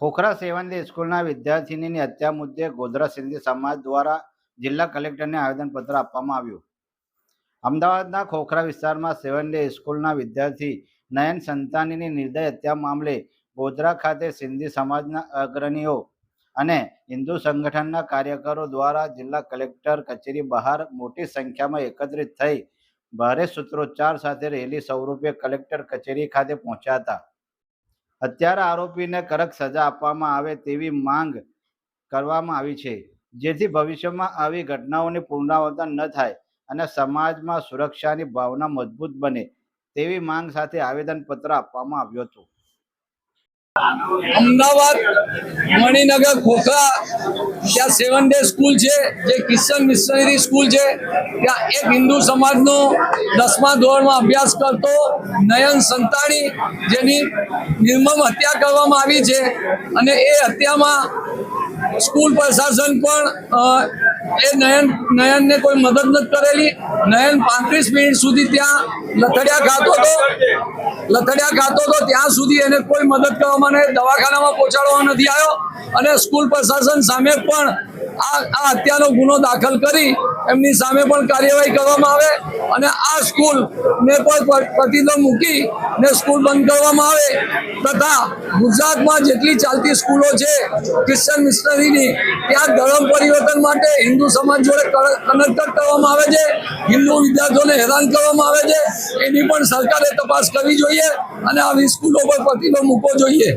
ખોખરા સેવંતી સ્કૂલના વિદ્યાર્થિનીની હત્યા મુદ્દે ગોધરા સિંધી સમાજ દ્વારા જિલ્લા કલેક્ટરને આવેદનપત્ર આપવામાં આવ્યું. અમદાવાદના ખોખરા વિસ્તારમાં સેવંતી સ્કૂલના વિદ્યાર્થી નયન સંતાનીની નિર્દય હત્યા મામલે ગોધરા ખાતે સિંધી સમાજના અગ્રણીઓ અને હિન્દુ સંગઠનના કાર્યકરો દ્વારા જિલ્લા કલેક્ટર કચેરી બહાર મોટી સંખ્યામાં એકત્રિત થઈ ભારે સૂત્રોચ્ચાર સાથે રેલી સ્વરૂપે કલેક્ટર કચેરી ખાતે પહોંચ્યા હતા. હત્યારા આરોપીને કડક સજા આપવામાં આવે તેવી માંગ કરવામાં આવી છે, જેથી ભવિષ્યમાં આવી ઘટનાઓની પુનરાવર્તન ન થાય અને સમાજમાં સુરક્ષાની ભાવના મજબૂત બને તેવી માંગ સાથે આવેદનપત્ર આપવામાં આવ્યું હતું. અમદાવાદ મણિનગર ખોખરા ત્યાં 7 ડે સ્કૂલ છે, જે ક્રિશ્ચન મિશનરી સ્કૂલ છે. ત્યાં એક હિન્દુ સમાજનો 10મા ધોરણમાં અભ્યાસ કરતો નયન સંતાણી, જેની નિર્મમ હત્યા કરવામાં આવી છે. અને એ હત્યામાં સ્કૂલ પ્રશાસન પણ નયનને કોઈ મદદ નથી કરેલી. નયન 35 મિનિટ સુધી ત્યાં લથડિયા ખાતો હતો ત્યાં સુધી એને કોઈ મદદ કરવામાં નહીં, દવાખાનામાં પહોંચાડવામાં નથી આવ્યો. અને સ્કૂલ પ્રશાસન સામે પણ આ હત્યાનો ગુનો દાખલ કરી એમની સામે પણ કાર્યવાહી કરવામાં આવે અને આ સ્કૂલને પણ પ્રતિબંધ મૂકી ને સ્કૂલ બંધ કરવામાં આવે. તથા ગુજરાતમાં જેટલી ચાલતી સ્કૂલો છે ક્રિશ્ચન મિશનરીની, ત્યાં ધર્મ પરિવર્તન માટે હિન્દુ સમાજ જોડે કનેક્ટ કરવામાં આવે છે, હિન્દુ વિદ્યાર્થીઓને હેરાન કરવામાં આવે છે. એની પણ સરકારે તપાસ કરવી જોઈએ અને આવી સ્કૂલો પર પ્રતિબંધ મૂકવો જોઈએ.